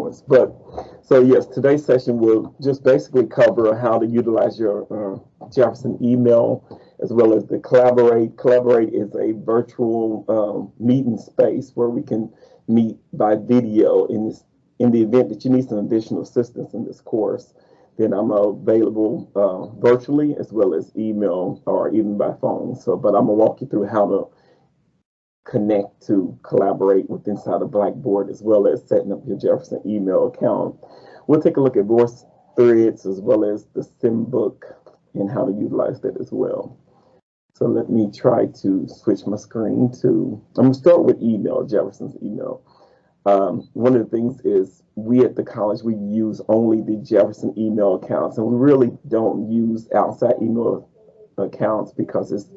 points. But so yes, today's session will just basically cover how to utilize your Jefferson email as well as the Collaborate. Collaborate is a virtual meeting space where we can meet by video. In the event that you need some additional assistance in this course, then I'm available virtually as well as email or even by phone. So, but I'm gonna walk you through how to connect to Collaborate with inside of Blackboard as well as setting up your Jefferson email account. We'll take a look at voice threads as well as the SimBook and how to utilize that as well. So let me try to switch my screen to, I'm gonna start with email, Jefferson's email. One of the things is we at the college, we use only the Jefferson email accounts, and we really don't use outside email accounts because it's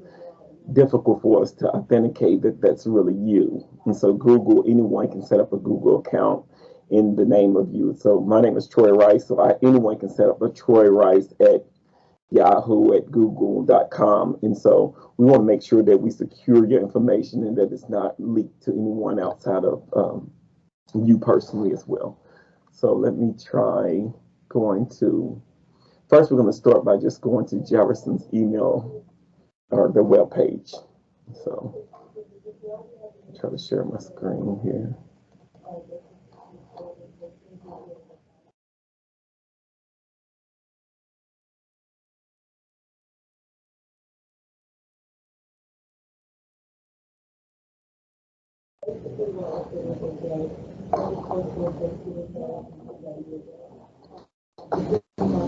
difficult for us to authenticate that that's really you. And so Google, anyone can set up a Google account in the name of you. So my name is Troy Rice, so anyone can set up a Troy Rice at Yahoo at Google.com. And so we want to make sure that we secure your information and that it's not leaked to anyone outside of you personally as well. So let me try going to, first we're going to start by just going to Jefferson's email or the web page. So I'll try to share my screen here.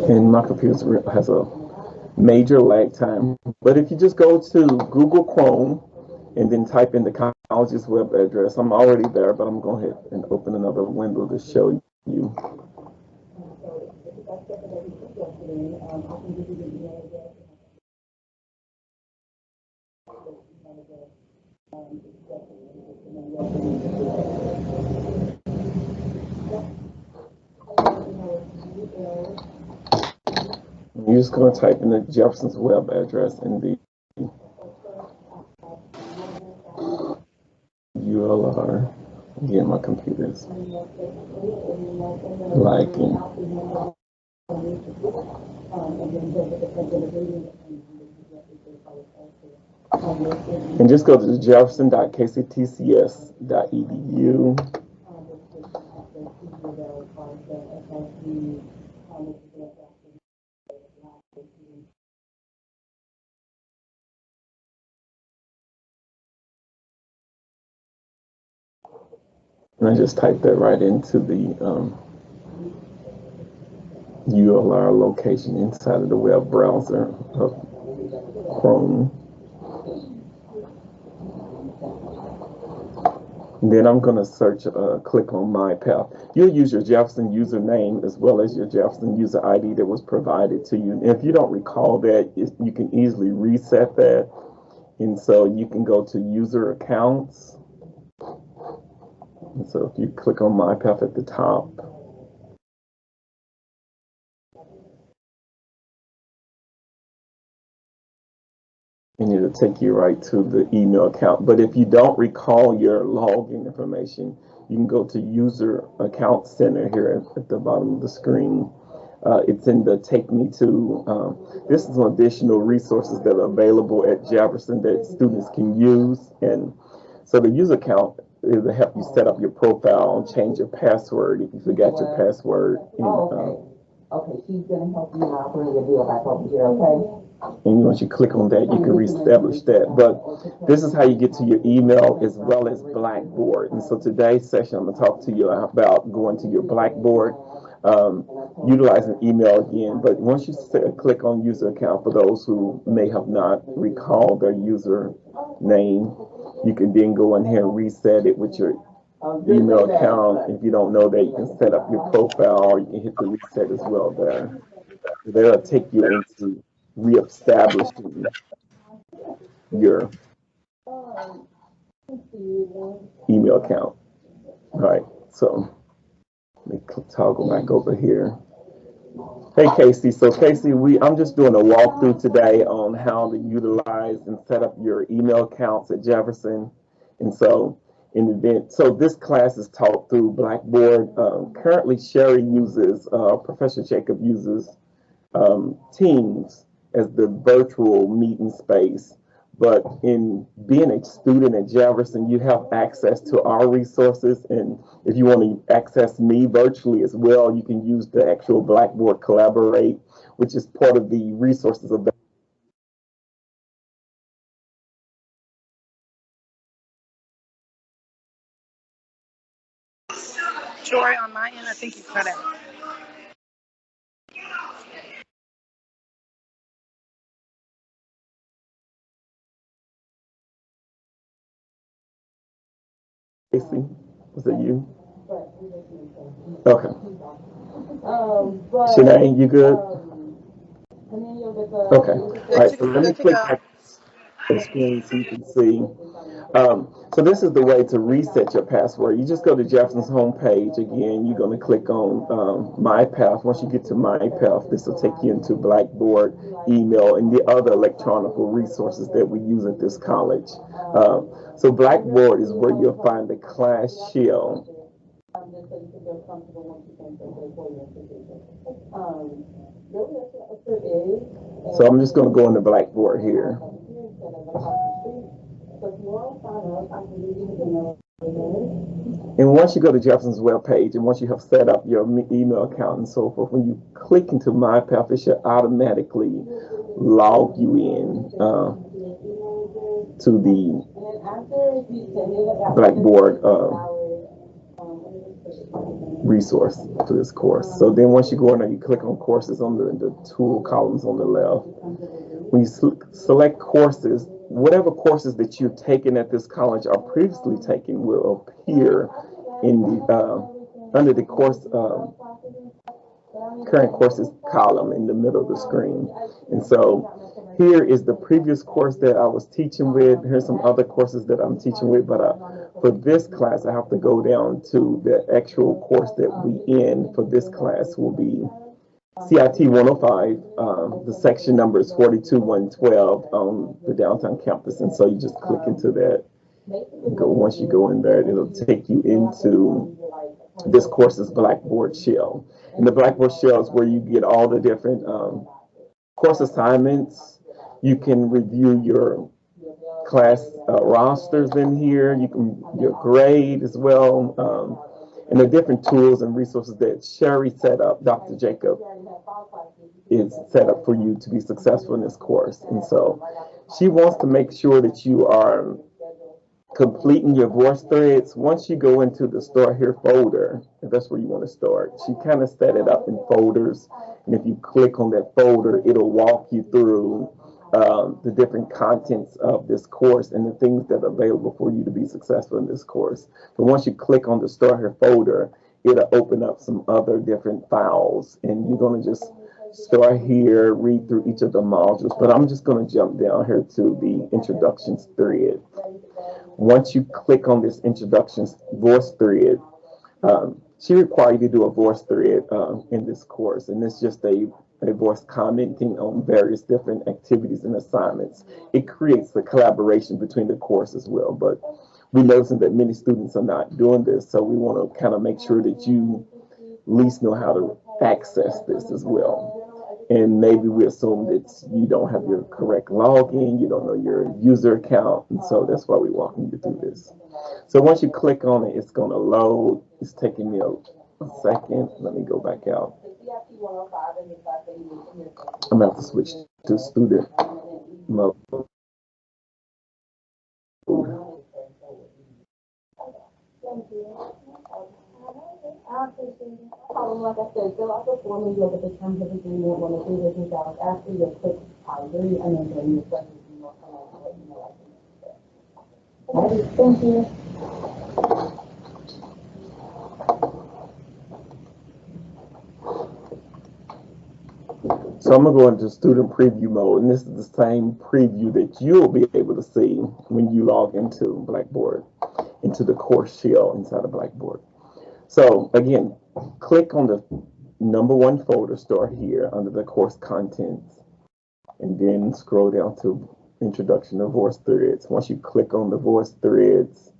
And my computer has a major lag time, but if you just go to Google Chrome and then type in the college's web address, I'm already there, but I'm going to go ahead and open another window to show you. You're just going to type in the Jefferson's web address and the ULR. Again, my computer is lagging. And just go to jefferson.kctcs.edu. And I just typed that right into the ULR location inside of the web browser of Chrome. And then I'm going to search, click on My Path. You'll use your Jefferson username as well as your Jefferson user ID that was provided to you. And if you don't recall that, you can easily reset that. And so you can go to User Accounts. And so if you click on My Path at the top, and it'll take you right to the email account. But if you don't recall your login information, you can go to User Account Center here at the bottom of the screen. It's in the Take Me To. This is some additional resources that are available at Jefferson that students can use. And so the user account is to help you set up your profile and change your password if you forgot your password. Okay, she's going to help you out bring your deal back over here, okay? And once you click on that, you can reestablish that. But this is how you get to your email as well as Blackboard. And so today's session, I'm going to talk to you about going to your Blackboard, utilizing email again. But once you click on user account, for those who may have not recalled their user name, you can then go in here and reset it with your email account. If you don't know that, you can set up your profile, or you can hit the reset as well there. That'll take you into reestablishing your email account. All right, so let me toggle back over here. Hey Casey, so Casey, I'm just doing a walkthrough today on how to utilize and set up your email accounts at Jefferson. And so an event. So this class is taught through Blackboard. Currently, Sherry uses, Professor Jacob uses Teams as the virtual meeting space. But in being a student at Jefferson, you have access to our resources. And if you want to access me virtually as well, you can use the actual Blackboard Collaborate, which is part of the resources of that. Joy, on my end, I think you cut out. Casey, was it you? Okay. Shanae, you good? Okay. All right, so let me click back the screen so you can see. So this is the way to reset your password. You just go to Jefferson's homepage. Again, you're going to click on My Path. Once you get to My Path, this will take you into Blackboard, email, and the other electronic resources that we use at this college. So Blackboard is where you'll find the class shell. So I'm just going to go into Blackboard here. And once you go to Jefferson's webpage, and once you have set up your email account and so forth, when you click into My Path, it should automatically log you in to the Blackboard resource to this course. So then once you go in there, you click on courses on the tool columns on the left. When you select courses, whatever courses that you've taken at this college or previously taken will appear in the under the course current courses column in the middle of the screen. And so here is the previous course that I was teaching with. Here's some other courses that I'm teaching with, but for this class, I have to go down to the actual course that we in for this class will be CIT 105. The section number is 42112 on the downtown campus. And so you just click into that. Once you go in there, it'll take you into this course's Blackboard shell. And the Blackboard shell is where you get all the different course assignments. You can review your class rosters in here. You can your grade as well. And the different tools and resources that Sherry set up, Dr. Jacob, is set up for you to be successful in this course. And so she wants to make sure that you are completing your voice threads. Once you go into the Start Here folder, if that's where you want to start, she kind of set it up in folders. And if you click on that folder, it'll walk you through the different contents of this course and the things that are available for you to be successful in this course. But once you click on the Start Here folder, it'll open up some other different files, and you're going to just start here, read through each of the modules. But I'm just going to jump down here to the introductions thread. Once you click on this introductions voice thread, she requires you to do a voice thread in this course, and it's just a voice commenting on various different activities and assignments. It creates the collaboration between the course as well, but we noticing that many students are not doing this, so we want to kind of make sure that you at least know how to access this as well. And maybe we assume that you don't have your correct login, you don't know your user account, and so that's why we're walking you through this. So once you click on it, it's going to load. It's taking me a second. Let me go back out. I'm going to have to switch to student mode. Like I said, fill out the form and look at the terms of agreement when the due business hours after your quick I agree, and then during your questions, you know, come on, let you know, like the next step. Thank you. So I'm going to go into student preview mode, and this is the same preview that you'll be able to see when you log into Blackboard, into the course shell inside of Blackboard. So again, click on the number one folder, start here under the course contents, and then scroll down to introduction to voice threads. Once you click on the voice threads,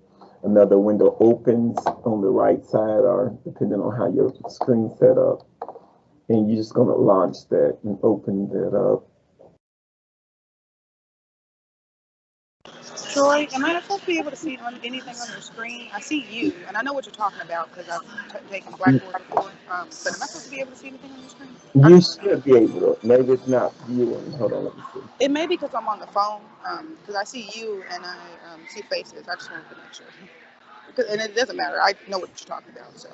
Another window opens on the right side, or depending on how your screen's set up. And you're just going to launch that and open that up. Troy, am I supposed to be able to see anything on your screen? I see you, and I know what you're talking about because I've taken Blackboard before. But am I supposed to be able to see anything on your screen? You should be able to. Maybe it's not viewing. Hold on, let me see. It may be because I'm on the phone, because I see you and I see faces. I just want to make sure. And it doesn't matter. I know what you're talking about, so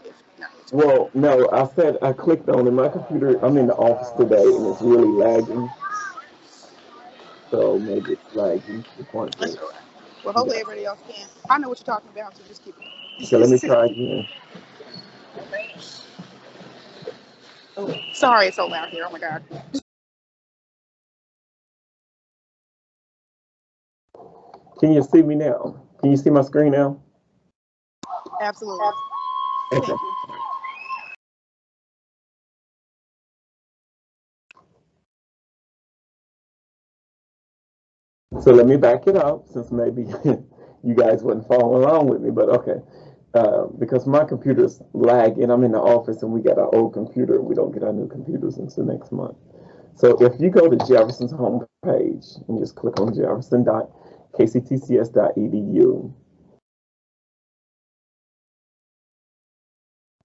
if not, it's okay. Well, no, I clicked on it. My computer, I'm in the office today and it's really lagging. So maybe it's lagging to the point That's that, all right. Well, hopefully everybody else can. I know what you're talking about, so just keep it. okay, let me try again. Oh, sorry, it's so loud here. Oh my God. Can you see me now? Can you see my screen now? Absolutely. Okay. Thank you. So let me back it up since maybe you guys wouldn't follow along with me, but okay. Because my computer's lagging, I'm in the office and we got our old computer. We don't get our new computers until next month. So if you go to Jefferson's homepage and just click on jefferson.kctcs.edu.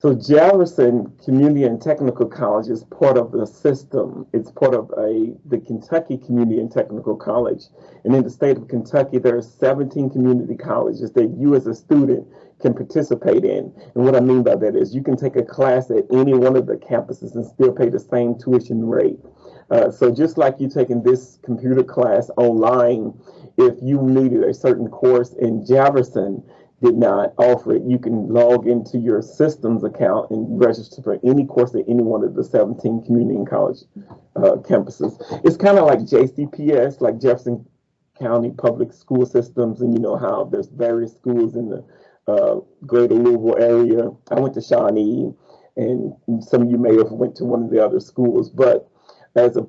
So Jefferson Community and Technical College is part of the system. It's part of the Kentucky Community and Technical College. And in the state of Kentucky, there are 17 community colleges that you as a student can participate in. And what I mean by that is you can take a class at any one of the campuses and still pay the same tuition rate. So just like you taking this computer class online, if you needed a certain course in Jefferson, did not offer it, you can log into your systems account and register for any course at any one of the 17 community and college campuses. It's kind of like JCPS, like Jefferson County Public School Systems, and you know how there's various schools in the greater Louisville area. I went to Shawnee, and some of you may have went to one of the other schools, but as a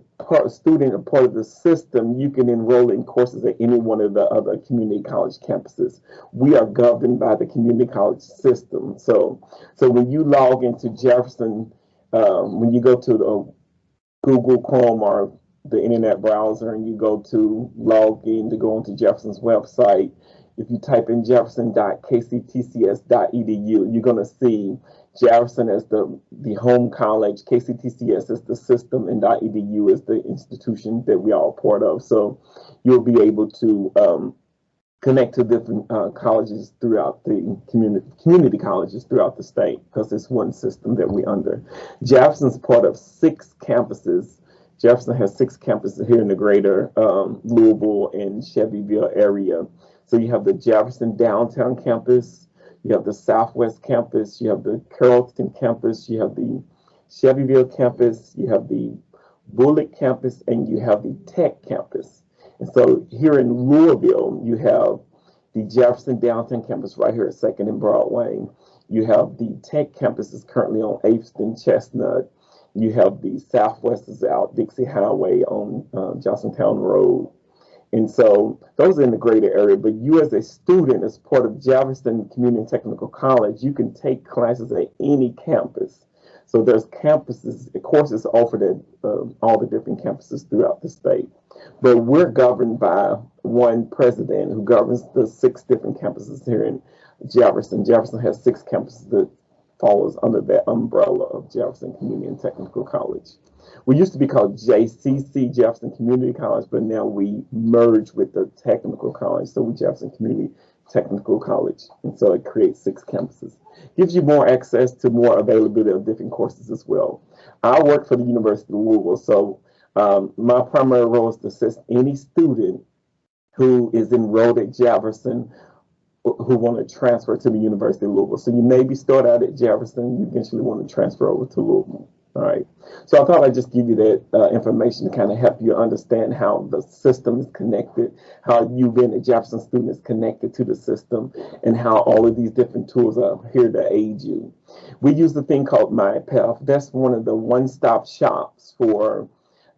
student, a part of the system, you can enroll in courses at any one of the other community college campuses. We are governed by the community college system. So when you log into Jefferson, when you go to the Google Chrome or the internet browser and you go to log in to go onto Jefferson's website, if you type in jefferson.kctcs.edu, you're going to see Jefferson as the home college, KCTCS is the system, and .edu is the institution that we are part of. So you'll be able to connect to different colleges throughout the community colleges throughout the state, because it's one system that we're under. Jefferson's part of 6 campuses. Jefferson has 6 campuses here in the greater Louisville and Chevyville area. So you have the Jefferson downtown campus, you have the Southwest campus, you have the Carrollton campus, you have the Chevyville campus, you have the Bullitt campus, and you have the Tech campus. And so here in Louisville, you have the Jefferson downtown campus right here at 2nd and Broadway. You have the Tech campus is currently on 8th and Chestnut. You have the Southwest is out Dixie Highway on Johnsontown Road. And so those are in the greater area, but you as a student, as part of Jefferson Community and Technical College, you can take classes at any campus. So there's campuses, courses offered at all the different campuses throughout the state. But we're governed by one president who governs the 6 different campuses here in Jefferson. Jefferson has 6 campuses that follows under that umbrella of Jefferson Community and Technical College. We used to be called JCC, Jefferson Community College, but now we merge with the Technical College, so we Jefferson Community Technical College, and so it creates 6 campuses. Gives you more access to more availability of different courses as well. I work for the University of Louisville, so my primary role is to assist any student who is enrolled at Jefferson who want to transfer to the University of Louisville. So you maybe start out at Jefferson, you eventually want to transfer over to Louisville. All right. So I thought I'd just give you that information to kind of help you understand how the system is connected, how you being a Jefferson student is connected to the system, and how all of these different tools are here to aid you. We use the thing called MyPath. That's one of the one-stop shops for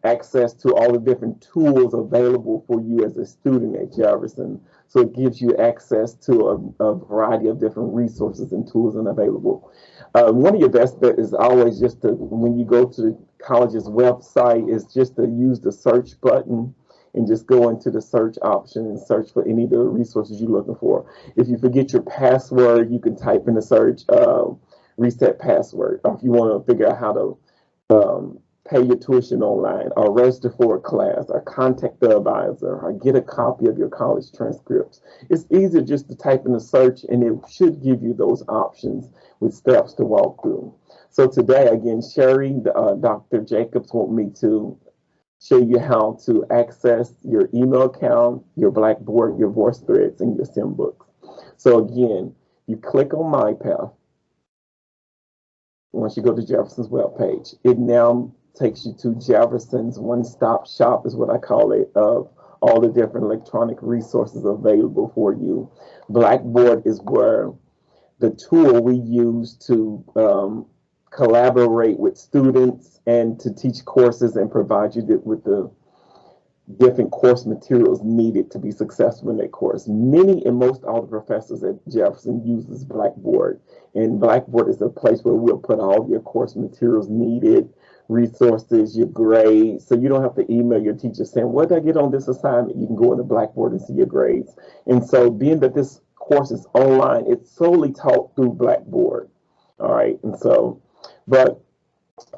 access to all the different tools available for you as a student at Jefferson. So it gives you access to a variety of different resources and tools and available. One of your best bet is always just to, when you go to the college's website, is just to use the search button and just go into the search option and search for any of the resources you're looking for. If you forget your password, you can type in the search reset password. Or if you want to figure out how to pay your tuition online, or register for a class, or contact the advisor, or get a copy of your college transcripts. It's easier just to type in the search, and it should give you those options with steps to walk through. So today, again, Sherry, Dr. Jacobs want me to show you how to access your email account, your Blackboard, your VoiceThreads, and your SimBooks. So again, you click on My Path. Once you go to Jefferson's webpage, it now takes you to Jefferson's one-stop shop, is what I call it, of all the different electronic resources available for you. Blackboard is where the tool we use to collaborate with students and to teach courses and provide you with the different course materials needed to be successful in that course. Many and most all the professors at Jefferson uses Blackboard, and Blackboard is a place where we'll put all of your course materials needed, resources, your grades, so you don't have to email your teacher saying, what did I get on this assignment? You can go into Blackboard and see your grades. And so being that this course is online, it's solely taught through Blackboard. All right, and so, but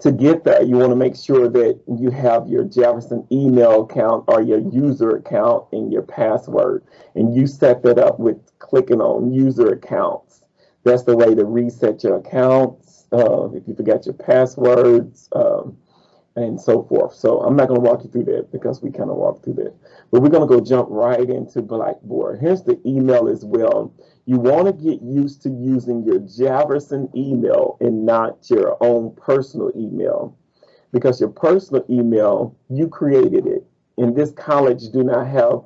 to get there, you want to make sure that you have your Jefferson email account or your user account and your password. And you set that up with clicking on user accounts. That's the way to reset your accounts, if you forgot your passwords, and so forth. So I'm not going to walk you through that because we kind of walked through that. But we're going to go jump right into Blackboard. Here's the email as well. You want to get used to using your Jefferson email and not your own personal email, because your personal email, you created it. And this college do not have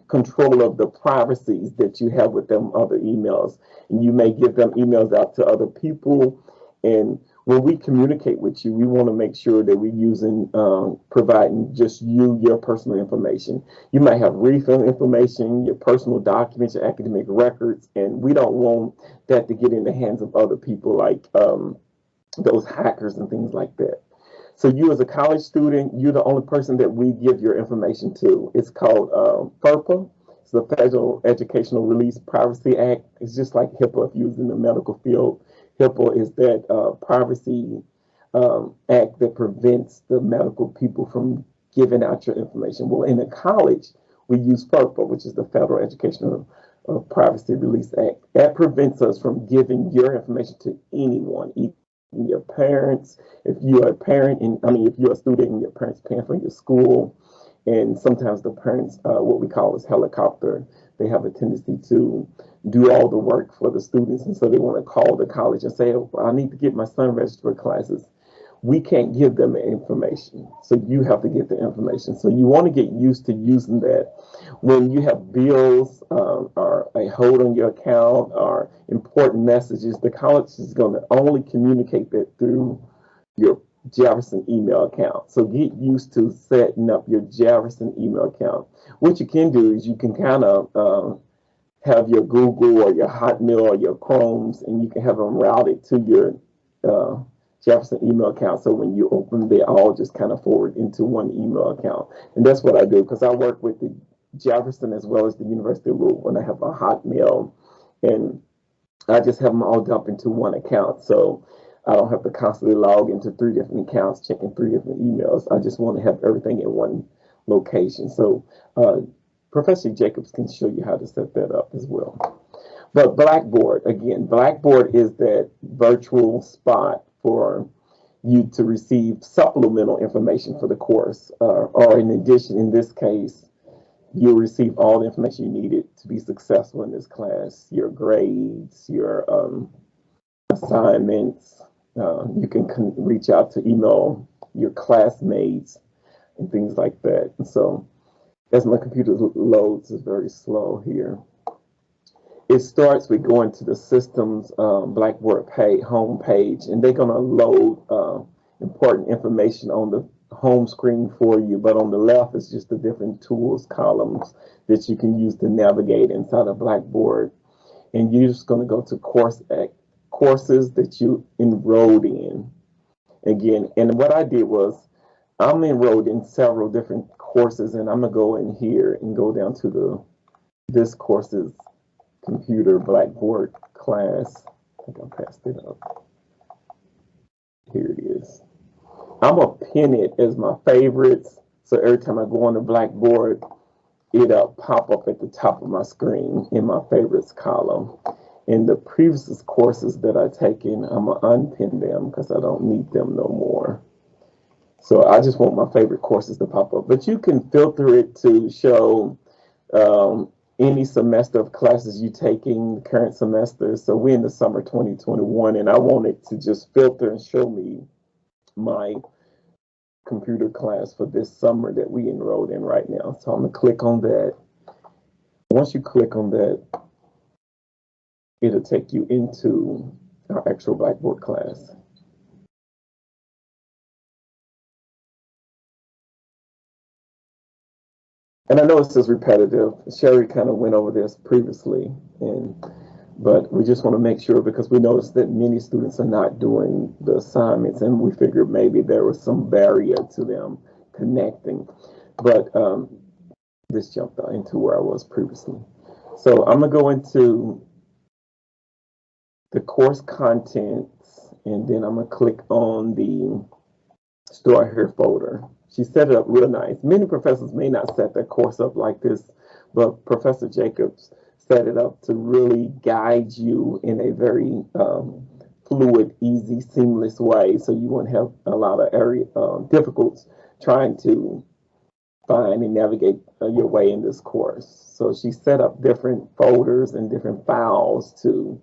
control of the privacies that you have with them other emails. And you may give them emails out to other people. And when we communicate with you, we want to make sure that we're using, providing just you, your personal information. You might have refill information, your personal documents, your academic records, and we don't want that to get in the hands of other people like those hackers and things like that. So you as a college student, you're the only person that we give your information to. It's called FERPA. It's the Federal Educational Release Privacy Act. It's just like HIPAA if you're in the medical field. HIPAA is that privacy act that prevents the medical people from giving out your information. Well, in a college, we use FERPA, which is the Federal Educational Privacy Release Act. That prevents us from giving your information to anyone, even your parents. If you're a parent, and if you're a student and your parents paying for your school, and sometimes the parents, what we call is helicopter, they have a tendency to do all the work for the students, and so they want to call the college and say, oh, I need to get my son registered for classes. We can't give them the information, so you have to get the information. So you want to get used to using that. When you have bills or a hold on your account or important messages, the college is going to only communicate that through your Jefferson email account. So get used to setting up your Jefferson email account. What you can do is you can kind of have your Google or your Hotmail or your Chromes, and you can have them routed to your Jefferson email account. So when you open, they all just kind of forward into one email account. And that's what I do, because I work with the Jefferson as well as the University of Louisville, and I have a Hotmail, and I just have them all dumped into one account. So I don't have to constantly log into 3 different accounts, checking 3 different emails. I just want to have everything in one location. So Professor Jacobs can show you how to set that up as well. But Blackboard, again, Blackboard is that virtual spot for you to receive supplemental information for the course, or in addition, in this case, you'll receive all the information you needed to be successful in this class, your grades, your assignments. You can reach out to email your classmates and things like that. And so as my computer loads, it's very slow here. It starts with going to the system's Blackboard home page, and they're going to load important information on the home screen for you, but on the left is just the different tools columns that you can use to navigate inside of Blackboard. And you're just going to go to courses that you enrolled in. Again, and what I did was I'm enrolled in several different courses, and I'm going to go in here and go down to this course's computer Blackboard class. I think I passed it up. Here it is. I'm going to pin it as my favorites. So every time I go on the Blackboard, it'll pop up at the top of my screen in my favorites column. In the previous courses that I've taken, I'm going to unpin them because I don't need them no more. So I just want my favorite courses to pop up. But you can filter it to show any semester of classes you're taking, the current semester. So we're in the summer 2021, and I want it to just filter and show me my computer class for this summer that we enrolled in right now. So I'm going to click on that. Once you click on that, it'll take you into our actual Blackboard class. And I know this is repetitive. Sherry kind of went over this previously, but we just want to make sure because we noticed that many students are not doing the assignments, and we figured maybe there was some barrier to them connecting. But this jumped into where I was previously. So I'm going to go into the course contents, and then I'm going to click on the Start Here folder. She set it up real nice. Many professors may not set their course up like this, but Professor Jacobs set it up to really guide you in a very fluid, easy, seamless way, so you won't have a lot of difficulties trying to find and navigate your way in this course. So she set up different folders and different files to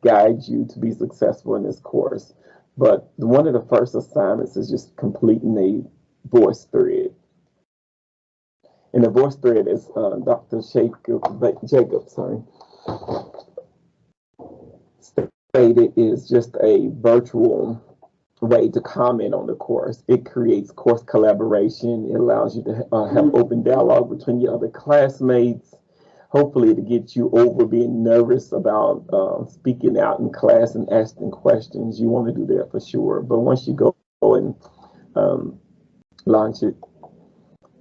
guide you to be successful in this course. But one of the first assignments is just completing a voice thread. And the voice thread is Dr. Jacobs, stated is just a virtual way to comment on the course. It creates course collaboration. It allows you to have open dialogue between your other classmates. Hopefully to get you over being nervous about speaking out in class and asking questions. You want to do that for sure. But once you go and launch it,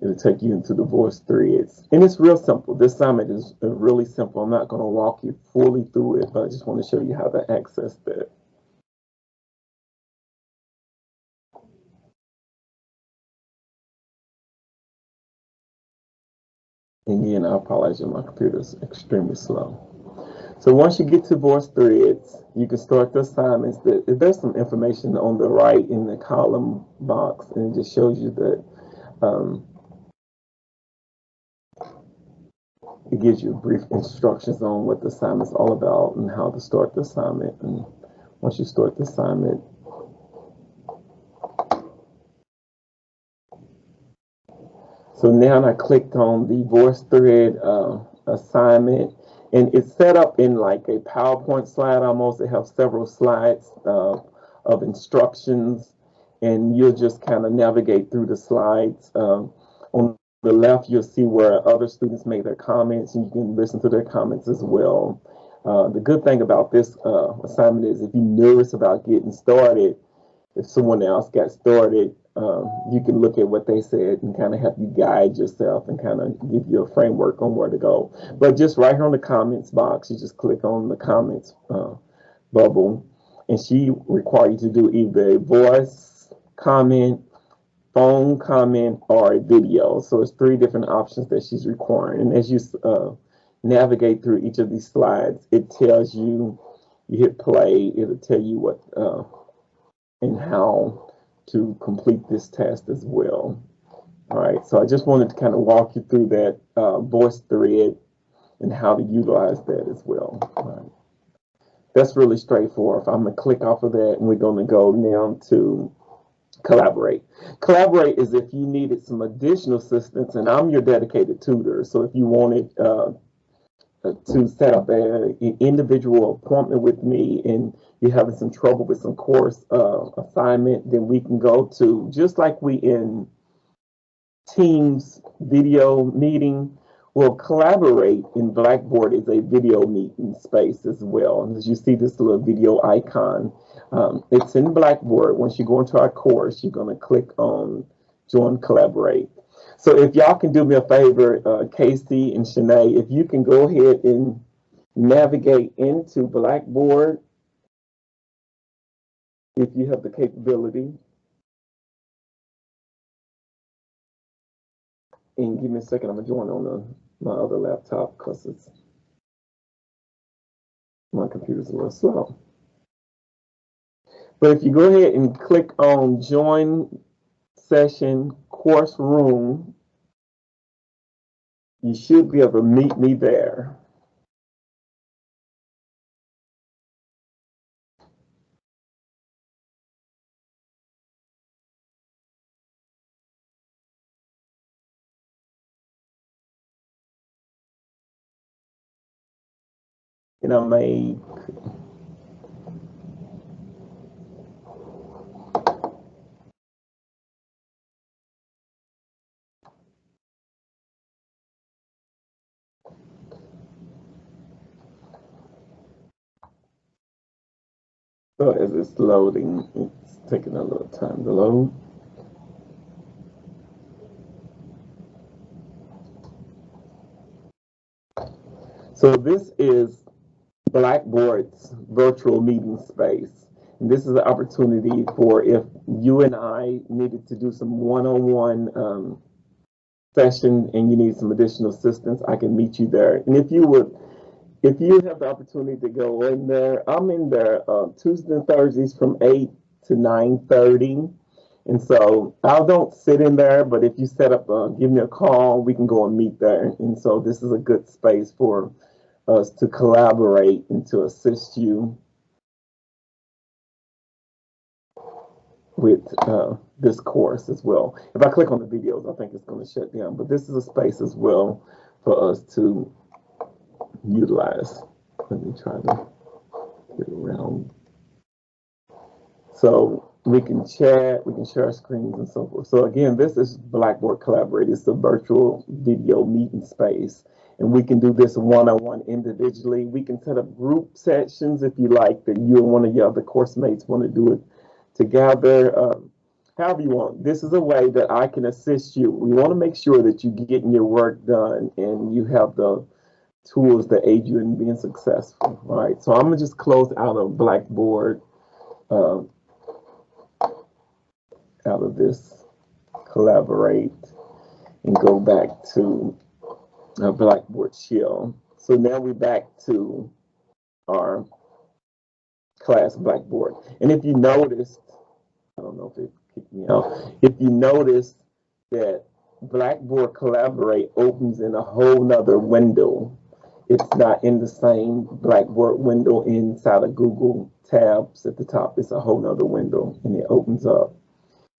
it'll take you into the voice threads. And it's real simple. This assignment is really simple. I'm not going to walk you fully through it, but I just want to show you how to access that. Again, I apologize, my computer is extremely slow. So once you get to voice threads, you can start the assignments. There's some information on the right in the column box, and it just shows you that it gives you brief instructions on what the assignment is all about and how to start the assignment. And once you start the assignment, so now I clicked on the voice thread assignment, and it's set up in like a PowerPoint slide almost. It has several slides of instructions, and you'll just kind of navigate through the slides. On the left, you'll see where other students make their comments, and you can listen to their comments as well. The good thing about this assignment is if you're nervous about getting started, if someone else got started, you can look at what they said and kind of help you guide yourself and kind of give you a framework on where to go. But just right here on the comments box, you just click on the comments bubble, and she requires you to do either a voice comment, phone comment, or a video. So it's 3 different options that she's requiring. And as you navigate through each of these slides, it tells you, you hit play, it'll tell you what and how to complete this task as well. All right, so I just wanted to kind of walk you through that voice thread and how to utilize that as well. All right. That's really straightforward. I'm going to click off of that, and we're going to go now to collaborate. Collaborate is if you needed some additional assistance, and I'm your dedicated tutor. So if you wanted to set up an individual appointment with me, and you're having some trouble with some course assignment, then we can go to, just like we in Teams video meeting, will collaborate in Blackboard is a video meeting space as well. And as you see this little video icon, it's in Blackboard. Once you go into our course, you're going to click on Join Collaborate. So if y'all can do me a favor, Casey and Shanae, if you can go ahead and navigate into Blackboard, if you have the capability. And give me a second, I'm gonna join on my other laptop because my computer's a little slow. But if you go ahead and click on Join Session Course Room, you should be able to meet me there. And I may so as it's loading, it's taking a little time to load. So this is Blackboard's virtual meeting space. And this is an opportunity for if you and I needed to do some one-on-one session and you need some additional assistance, I can meet you there. And if you have the opportunity to go in there, I'm in there Tuesdays and Thursdays from 8 to 9:30. And so I don't sit in there, but if you set up, give me a call, we can go and meet there. And so this is a good space for us to collaborate and to assist you with this course as well. If I click on the videos, I think it's going to shut down, but this is a space as well for us to utilize. Let me try to get around. So we can chat, we can share screens and so forth. So again, this is Blackboard Collaborate. It's a virtual video meeting space. And we can do this one-on-one individually. We can set up group sessions if you like, that you and one of your other course mates want to do it together. However you want. This is a way that I can assist you. We want to make sure that you're getting your work done and you have the tools that aid you in being successful. All right, so I'm going to just close out of Blackboard, out of this Collaborate, and go back to Blackboard Shield. So now we're back to our class Blackboard. And if you noticed, I don't know if it kicked me out. If you notice that Blackboard Collaborate opens in a whole nother window. It's not in the same Blackboard window inside of Google tabs at the top. It's a whole nother window and it opens up.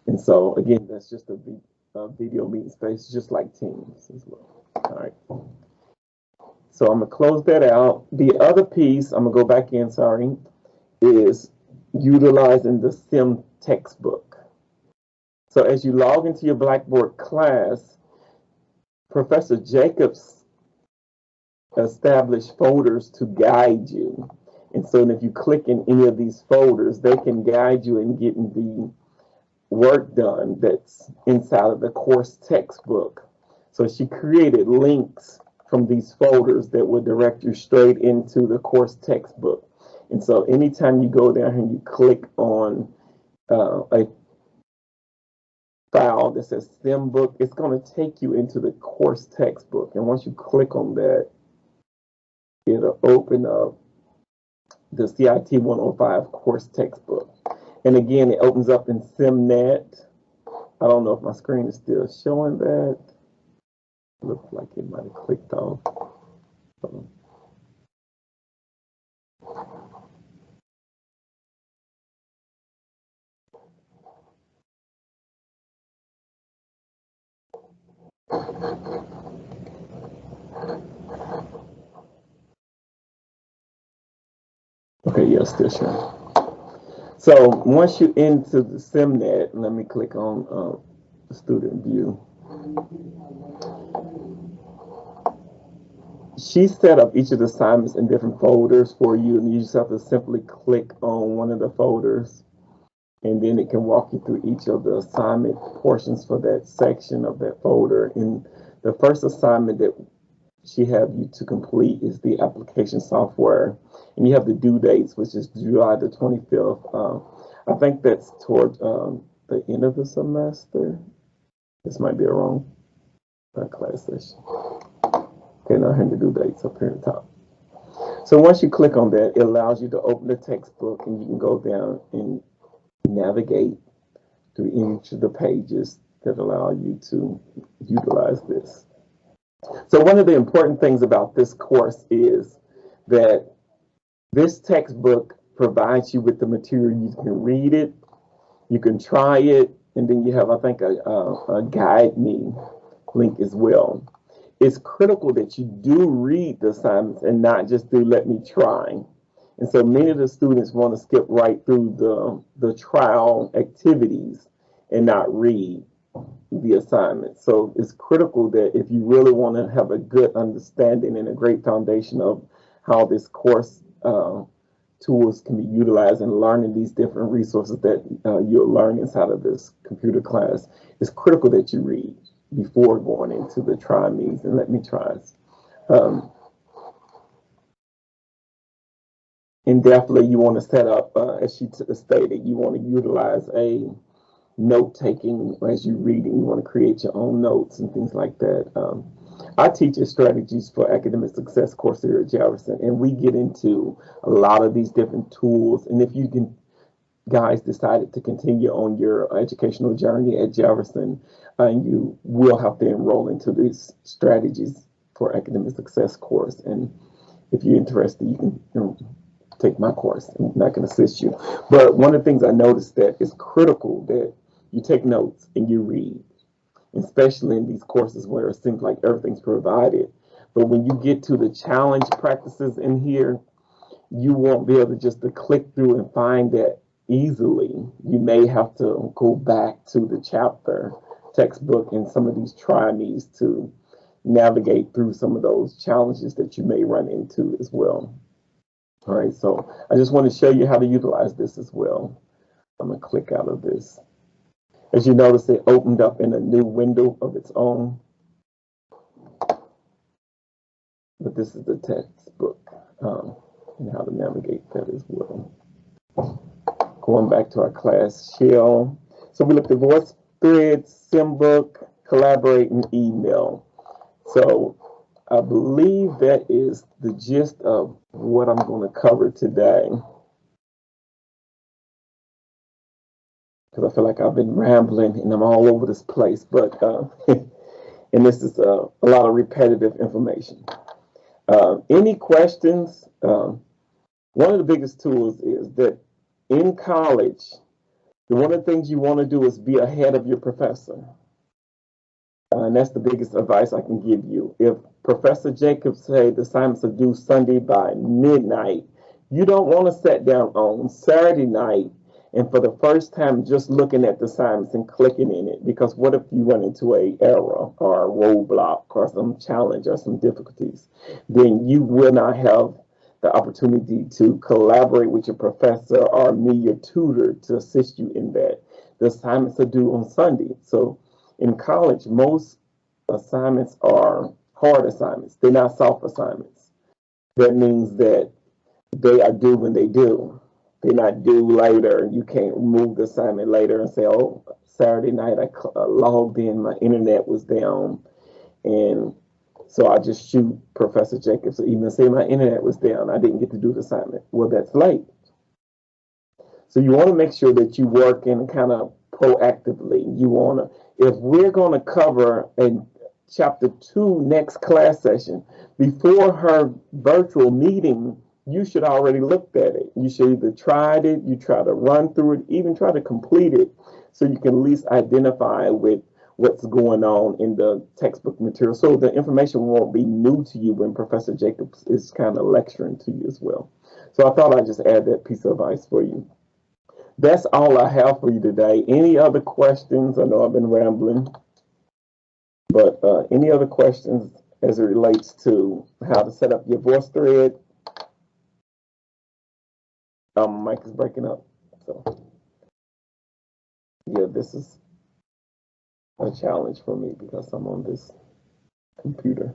And so again, that's just a video meeting space, just like Teams as well. All right. So I'm gonna close that out. The other piece, I'm gonna go back in, sorry, is utilizing the SIM textbook. So as you log into your Blackboard class, Professor Jacobs established folders to guide you. And so if you click in any of these folders, they can guide you in getting the work done that's inside of the course textbook. So she created links from these folders that would direct you straight into the course textbook. And so anytime you go down here and you click on a file that says STEM book, it's going to take you into the course textbook. And once you click on that, it'll open up the CIT 105 course textbook. And again, it opens up in SimNet. I don't know if my screen is still showing that. Looks like it might have clicked off. Okay, yeah, still showing. So once you into the SimNet, let me click on the student view. She set up each of the assignments in different folders for you, and you just have to simply click on one of the folders, and then it can walk you through each of the assignment portions for that section of that folder. And the first assignment that she have you to complete is the application software, and you have the due dates, which is July the 25th. I think that's toward the end of the semester. This might be a wrong class session. Okay, now here the due dates up here at the top. So once you click on that, it allows you to open the textbook, and you can go down and navigate through each of the pages that allow you to utilize this. So one of the important things about this course is that this textbook provides you with the material. You can read it, you can try it, and then you have, I think, a guide me link as well. It's critical that you do read the assignments and not just do let me try. And so many of the students want to skip right through the trial activities and not read the assignment. So it's critical that if you really want to have a good understanding and a great foundation of how this course tools can be utilized in learning these different resources that you'll learn inside of this computer class, it's critical that you read before going into the try me's and let me tries. And definitely you want to set up, as she stated, you want to utilize a note-taking as you're reading. You want to create your own notes and things like that. I teach strategies for academic success course here at Jefferson, and we get into a lot of these different tools. And if you can, guys, decided to continue on your educational journey at Jefferson, you will have to enroll into these strategies for academic success course. And if you're interested, you can take my course, and I can assist you. But one of the things I noticed that it's critical that you take notes and you read, especially in these courses where it seems like everything's provided. But when you get to the challenge practices in here, you won't be able to just to click through and find that easily. You may have to go back to the chapter textbook and some of these try-me's to navigate through some of those challenges that you may run into as well. All right, so I just want to show you how to utilize this as well. I'm going to click out of this. As you notice, it opened up in a new window of its own. But this is the textbook and how to navigate that as well. Going back to our class shell. So we looked at voice threads, SimBook, collaborate, and email. So I believe that is the gist of what I'm going to cover today. Because I feel like I've been rambling and I'm all over this place, but and this is a lot of repetitive information. Any questions? One of the biggest tools is that in college, one of the things you want to do is be ahead of your professor. And that's the biggest advice I can give you. If Professor Jacobs say the assignments are due Sunday by midnight, you don't want to sit down on Saturday night and for the first time just looking at the assignments and clicking in it, because what if you run into an error or a roadblock or some challenge or some difficulties? Then you will not have the opportunity to collaborate with your professor or me, your tutor, to assist you in that. The assignments are due on Sunday. So in college, most assignments are hard assignments. They're not soft assignments. That means that they are due when they do. They're not due later. You can't remove the assignment later and say, oh, Saturday night I logged in, my internet was down, and so I just shoot Professor Jacobs or even say my internet was down, I didn't get to do the assignment. Well, that's late. So you want to make sure that you work in kind of proactively. You want to, if we're going to cover in chapter 2 next class session, before her virtual meeting, you should already looked at it. You should either tried it, you try to run through it, even try to complete it, so you can at least identify with what's going on in the textbook material. So the information won't be new to you when Professor Jacobs is kind of lecturing to you as well. So I thought I'd just add that piece of advice for you. That's all I have for you today. Any other questions? I know I've been rambling, but any other questions as it relates to how to set up your voice thread? Mic is breaking up. So yeah, this is a challenge for me because I'm on this computer.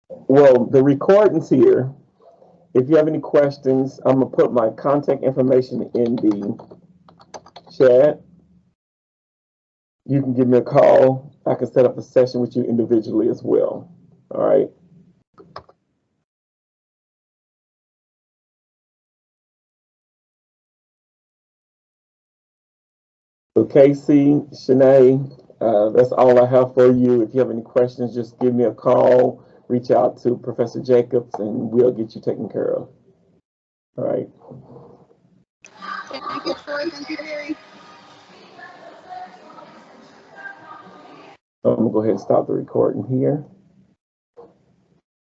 Well, the recording's here. If you have any questions, I'm gonna put my contact information in the chat. You can give me a call. I can set up a session with you individually as well. All right. So Casey, Shanae, that's all I have for you. If you have any questions, just give me a call, reach out to Professor Jacobs, and we'll get you taken care of. All right. Thank you, Troy. Thank you, Gary. I'm gonna go ahead and stop the recording here.